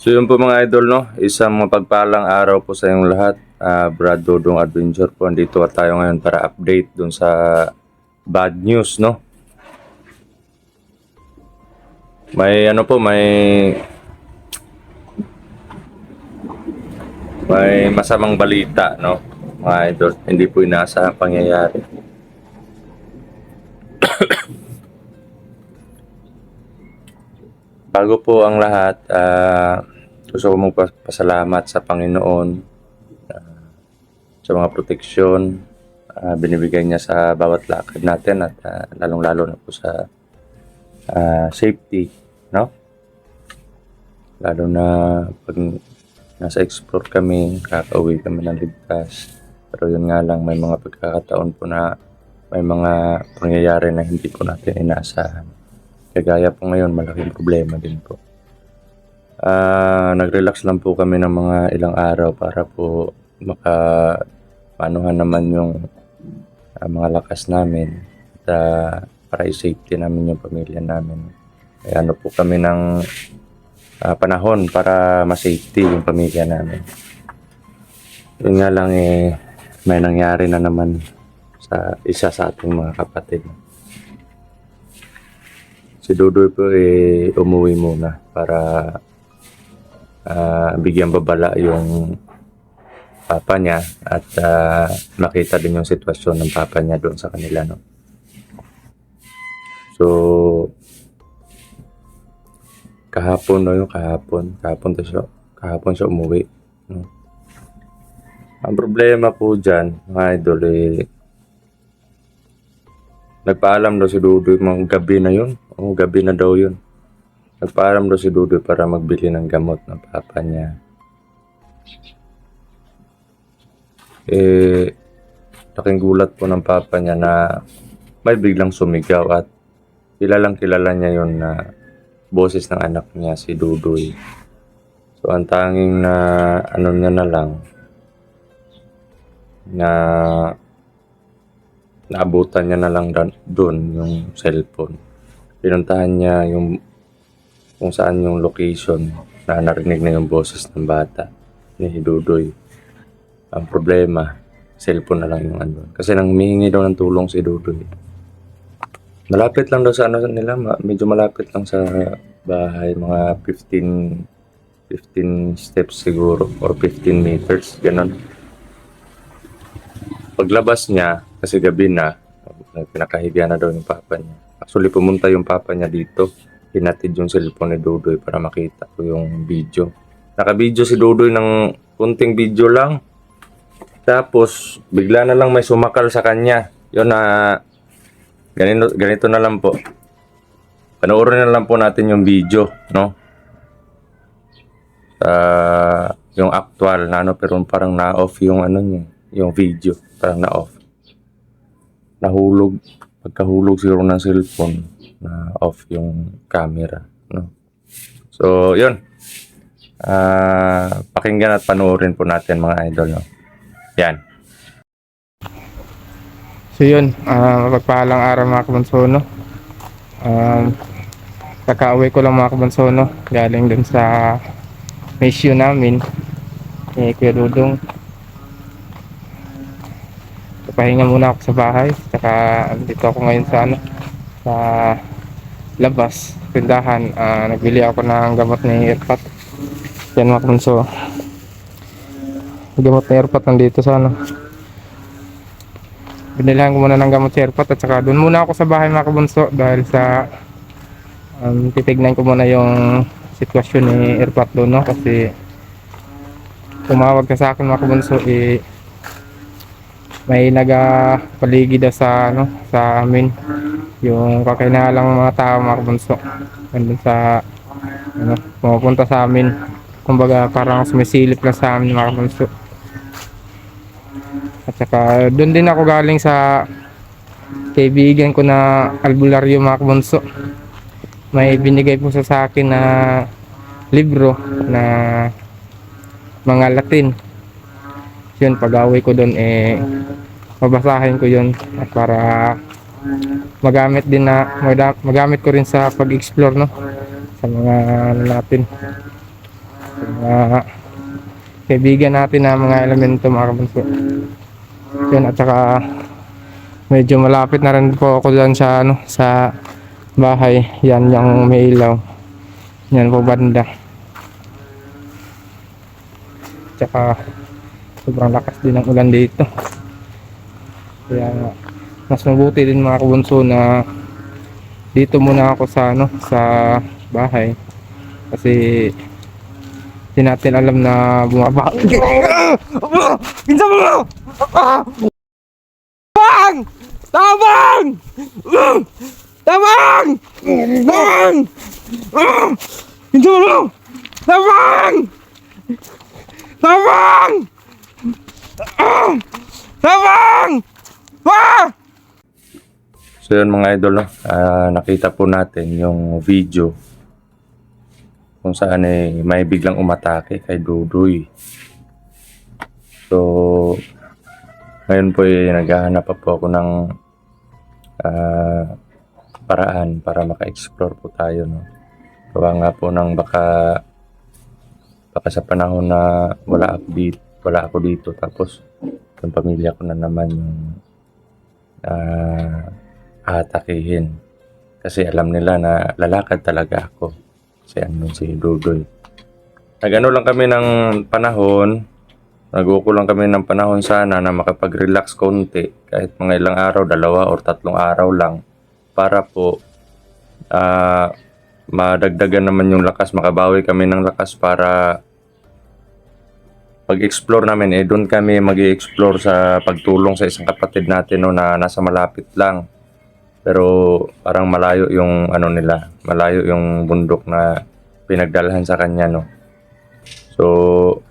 So yun po mga idol, no? Isang mapagpalang araw po sa inyong lahat. Brad Dodong Adventure po. Andito tayo ngayon para update dun sa bad news, no? May masamang balita, no? Mga idol, hindi po inaasahang pangyayari. Bago po ang lahat, gusto ko magpasalamat sa Panginoon sa mga proteksyon binibigay niya sa bawat lakad natin at lalong-lalo na po sa safety, no? Lalo na pag nasa explore kami, kakauwi kami ng ligtas. Pero yun nga lang, may mga pagkakataon po na may mga pangyayari na hindi po natin inaasahan. Kagaya po ngayon, malaking problema din po. Nag-relax lang po kami ng mga ilang araw para po panuhan naman yung mga lakas namin at para i-safety namin yung pamilya namin. Kaya ano po kami ng panahon para ma-safety yung pamilya namin. Yun nga lang may nangyari na naman sa isa sa ating mga kapatid. Si Dudoy po umuwi muna para bigyan babala yung papa niya at makita din yung sitwasyon ng papa niya doon sa kanila, no? So kahapon siya umuwi, no? Ang problema po dyan, mga idol, nagpaalam daw si Dudoy mga gabi na yun. Gabi na daw yun. Nagpaalam daw si Dudoy para magbili ng gamot ng papa niya. Laking gulat po ng papa niya na may biglang sumigaw at kilala niya yun na boses ng anak niya, si Dudoy. So ang tanging na niya na lang na naabutan niya na lang doon yung cellphone. Pinuntahan niya yung kung saan yung location na narinig na yung boses ng bata ni Dudoy. Ang problema, cellphone na lang yung andun. Kasi nang humihingi daw ng tulong si Dudoy. Malapit lang daw sa nila, medyo malapit lang sa bahay, mga 15 steps siguro or 15 meters, ganun. Paglabas niya, kasi gabi na, pinakahiga na daw yung papa niya. Actually, pumunta yung papa niya dito. Hinatid yung cellphone ni Dudoy para makita ko yung video. Naka-video si Dudoy ng kunting video lang. Tapos, bigla na lang may sumakal sa kanya. Yun na, ganito na lang po. Panoorin na lang po natin yung video, no? Yung actual na pero parang na-off yung niya, yung video. Parang na-off. Nahulog. Pagkahulog siguro ng cellphone, na off yung camera, no? So, yun. Pakinggan at panoorin po natin mga idol, no? Yan. So yun, mapagpalang araw mga kabunsono. Kakauwi ko lang mga kabunsono, galing dun sa mission namin Kuya Dudong. Pahinga muna ako sa bahay, saka dito ako ngayon sa sa labas, tindahan. Nagbili ako ng gamot ni Airpat. Yan mga kabunso, gamot ni Airpat nandito sa Binilihan ko muna ng gamot si Airpat at saka doon muna ako sa bahay mga kabunso dahil sa titignan ko muna yung sitwasyon ni Airpat doon, no? Kasi tumawag ka sa akin mga kabunso, may nagapaligid sa sa amin yung kakinalang mga tao mga kabunso. Nandun sa pumupunta sa amin, kumbaga parang sumisilip lang sa amin mga kabunso. At saka doon din ako galing sa kaibigan ko na albularyo mga kabunso. May binigay po sa akin na libro na mga Latin. Yun, pag-away ko doon mabasahin ko yun at para magamit ko rin sa pag-explore, no, sa mga natin. mga kaibigan natin na mga elemento mga kabunso. Yan, at saka medyo malapit na rin po ako dyan sa sa bahay. Yan yung may ilaw. Yan po banda. Tsaka sobrang lakas din ng ulan dito. Kaya mas mabuti din mga kabunso na dito muna ako sa sa bahay. Kasi hindi natin alam na bumaba. Pinsan mo! Tabang! Tabang! Tabang! Tabang! Pinsan mo! Tabang! Tabang! Tabang! Ah! So yun mga idol, no? Nakita po natin yung video kung saan may biglang umatake kay Dudoy. So ngayon po naghahanap pa po ako ng paraan para maka-explore po tayo, no? Gawa nga po ng baka sa panahon na wala ako dito tapos yung pamilya ko na naman yung atakihin. Kasi alam nila na lalakad talaga ako. Kasi ano si Dudoy. Nag-ano lang kami ng panahon. Nag-uko lang kami ng panahon sana na makapag-relax konti. Kahit mga ilang araw, 2 or 3 araw lang. Para po madagdagan naman yung lakas. Makabawi kami ng lakas para pag-explore namin. Doon kami mag-i-explore sa pagtulong sa isang kapatid natin, no, na nasa malapit lang. Pero parang malayo yung ano nila, malayo yung bundok na pinagdalhan sa kanya, no. So,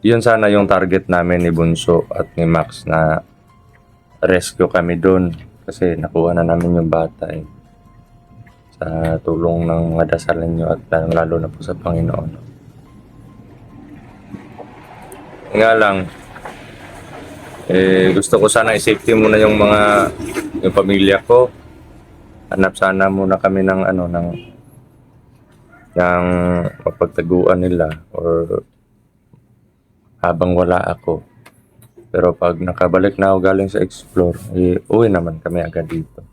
yun sana yung target namin ni Bunso at ni Max, na rescue kami doon kasi nakuha na namin yung bata sa tulong ng mga dasalan nyo at lalo na po sa Panginoon. Nga lang, gusto ko sana i-safety muna yung pamilya ko. Hanap sana muna kami ng mapagtaguan nila or habang wala ako. Pero pag nakabalik na ako galing sa explore, uwi naman kami agad dito.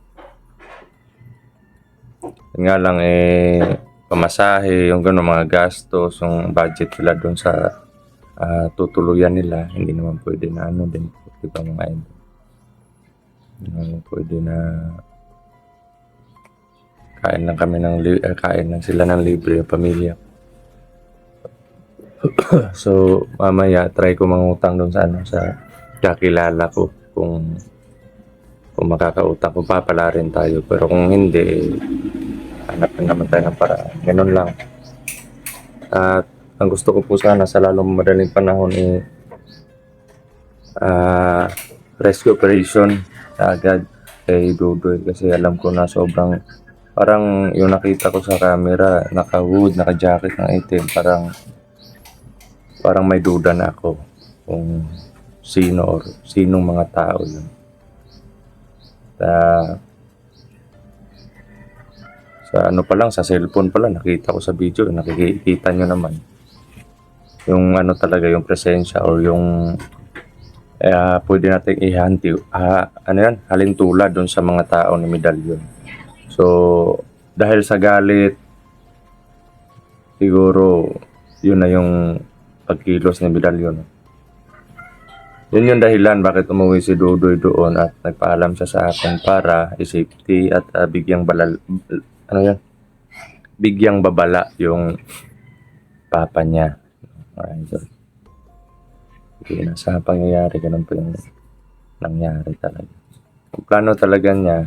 Nga lang pamasahe, yung gano'n mga gastos, yung budget nila doon sa tutuluyan nila, hindi naman pwede na din, di ba mga idol? Hindi naman pwede na kain lang sila ng libre yung pamilya. So mamaya try ko mangutang doon sa kakilala ko, kung makakautang, kung papala rin tayo. Pero kung hindi, hanap naman tayo ng paraan. Ganun lang. At ang gusto ko po sana sa lalong madaling panahon rescue operation agad kay Dudoy, kasi alam ko na sobrang, parang yung nakita ko sa camera, naka-hood, naka-jacket ng itim, parang may duda na ako kung sinong mga tao yun. Sa ano pa lang, sa cellphone pa lang, nakita ko sa video, nakikita nyo naman yung talaga, yung presensya or yung pwede natin ihanti, halintulad dun sa mga tao na medalyon. So, dahil sa galit, siguro, yun na yung pagkilos ng medalyon. Yun yung dahilan bakit umuwi si Dudoy doon at nagpaalam siya sa akin para i-safety at bigyang babala yung papa niya. Hindi na sa pangyayari, ganun po yung nangyari talaga. Ang plano talaga niya,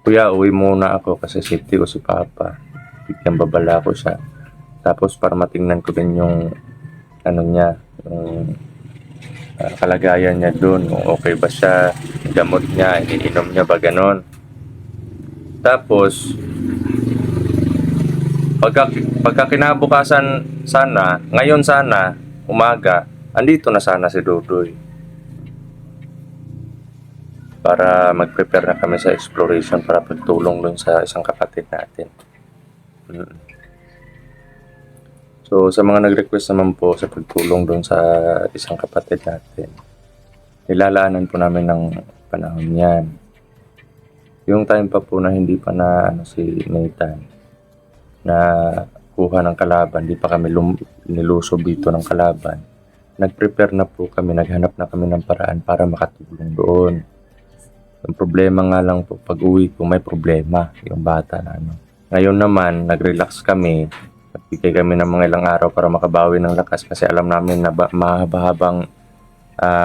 kuya, uwi muna ako kasi safety ko si papa. Bigyang babala ko siya. Tapos para matingnan ko din yung niya, yung kalagayan niya doon, kung okay ba siya, gamot niya, iniinom niya ba, ganon. Tapos pagka kinabukasan sana, ngayon sana, umaga, andito na sana si Dudoy. Para mag-prepare na kami sa exploration para pagtulong dun sa isang kapatid natin. So, sa mga nag-request naman po sa pagtulong doon sa isang kapatid natin, nilalaanan po namin ng panahon yan. Yung time pa po na hindi pa na si Nathan na kuha ng kalaban, di pa kami nilusob dito ng kalaban. Nag-prepare na po kami, naghanap na kami ng paraan para makatulong doon. Yung problema nga lang po, pag uwi ko may problema yung bata na ano. Ngayon naman, nag-relax kami. Nagbigay kami ng mga ilang araw para makabawi ng lakas kasi alam namin na mahaba-habang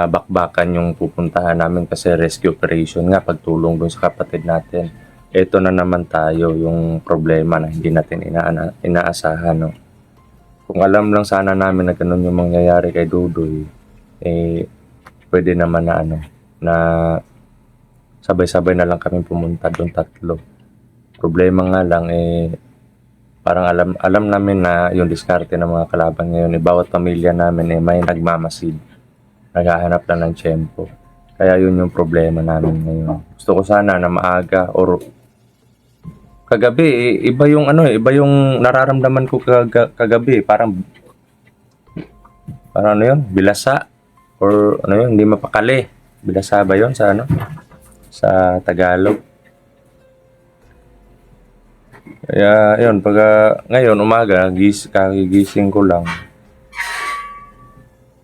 bakbakan yung pupuntahan namin kasi rescue operation nga, pagtulong dun sa kapatid natin. Ito na naman tayo yung problema na hindi natin inaasahan. No? Kung alam lang sana namin na ganun yung mangyayari kay Dudoy, pwede naman na na sabay-sabay na lang kami pumunta doon tatlo. Problema nga lang parang alam namin na yung diskarte ng mga kalaban ngayon, bawat pamilya namin may nagmamasid. Naghahanap lang ng tiyempo. Kaya yun yung problema namin ngayon. Gusto ko sana na maaga or kagabi, iba yung iba yung nararamdaman ko kagabi, parang yun, bilasa or yun, hindi mapakali. Bilasa ba yun sa sa Tagalog? Kaya yun, pag ngayon umaga, kagigising ko lang.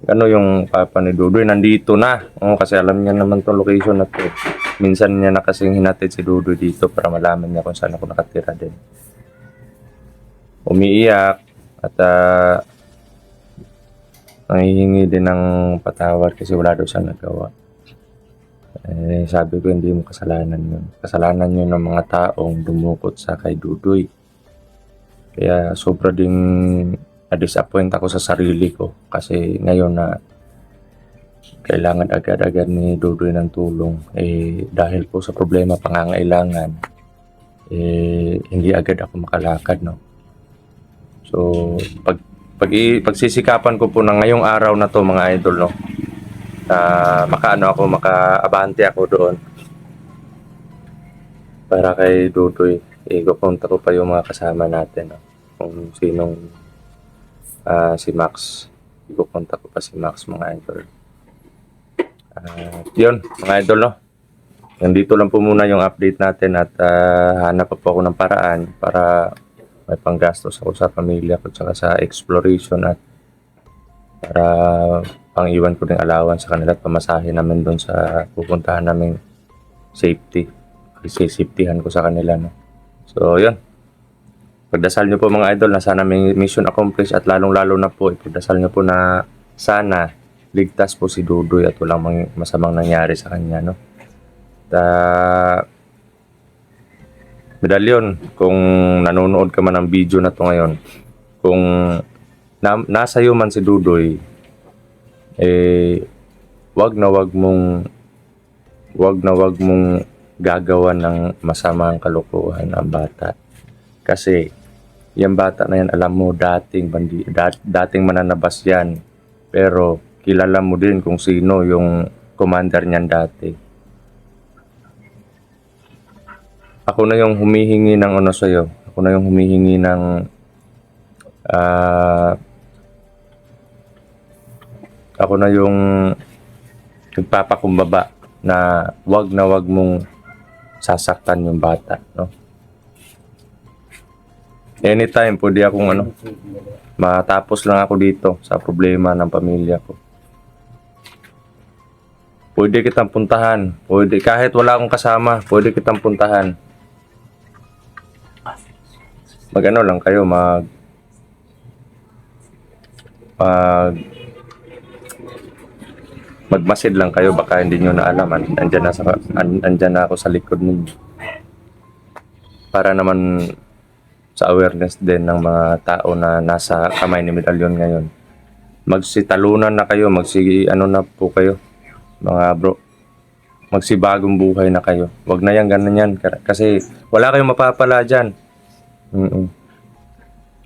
Yung papa ni Dudoy, nandito na. Kasi alam niya naman tong location na to. Minsan niya na kasing hinatid si Dudoy dito para malaman niya kung saan ako nakatira din. Umiiyak at nangihingi din ng patawad kasi wala daw siya nagawa. Sabi ko, hindi mo kasalanan yun. Kasalanan yun ng mga taong dumukot sa kay Dudoy. Kaya sobra ding na-disappoint ako sa sarili ko kasi ngayon na kailangan agad-agad ni Dudoy ng tulong dahil po sa problema pangangailangan hindi agad ako makalakad, no. So pagsisikapan ko po ng ngayong araw na to, mga idol, no, makaabante ako doon para kay Dudoy. Pupunta ko pa yung mga kasama natin, no, kung sinong si Max. Pupunta ko pa si Max, mga idol. Yun, mga idol, no. Nandito lang po muna yung update natin at hanap pa po ako ng paraan para may panggastos ako sa pamilya ko tsaka sa exploration at para pang-iwan ko ng allowance sa kanila at pamasahe namin doon sa pupuntahan namin safety. Safetyhan ko sa kanila, no. So, yun. Pagdasal nyo po, mga idol, na sana may mission accomplished at lalong-lalo na po, ipagdasal nyo po na sana ligtas po si Dudoy at walang masamang nangyari sa kanya, no. Medalyon, kung nanonood ka man ng video na to ngayon, kung nasa iyo man si Dudoy, wag na wag mong gagawa ng masamang kalokohan ang bata. Kasi yung bata na yan, alam mo, dating mananabas yan. Pero kilala mo din kung sino yung commander niyan dati. Ako na yung humihingi ng sa'yo. Ako na yung humihingi ng ako na yung nagpapakumbaba na wag mong sasaktan yung bata, no? Anytime pwede akong matapos lang ako dito sa problema ng pamilya ko. Pwede kitang puntahan. Pwede, kahit wala akong kasama, pwede kitang puntahan. Lang kayo, magmasid lang kayo, baka hindi nyo na alam. Andyan na ako sa likod ninyo. Para naman sa awareness din ng mga tao na nasa kamay ni Medalyon ngayon. Magsitalunan na kayo, na po kayo, mga bro. Magsibagong buhay na kayo. Wag na yan, ganun yan. Kasi wala kayong mapapala dyan.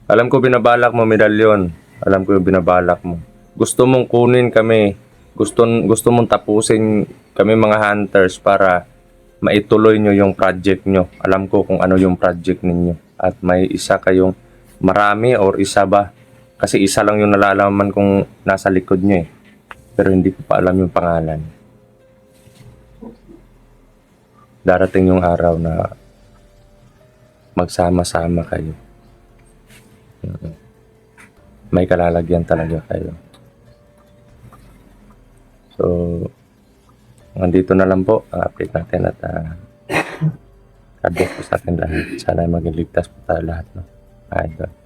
Alam ko binabalak mo, Medalyon. Alam ko yung binabalak mo. Gusto mong kunin kami. Gusto mong tapusin kami, mga hunters, para maituloy nyo yung project nyo. Alam ko kung ano yung project ninyo. At may isa kayong marami or isa ba Kasi isa lang yung nalalaman kung nasa likod nyo eh. Pero hindi ko pa alam yung pangalan. Darating yung araw na magsama-sama kayo. May kalalagyan talaga kayo. So, nandito na lang po ang update natin at God bless po sa atin lahat. Sana maging ligtas po tayo lahat. No? Idol.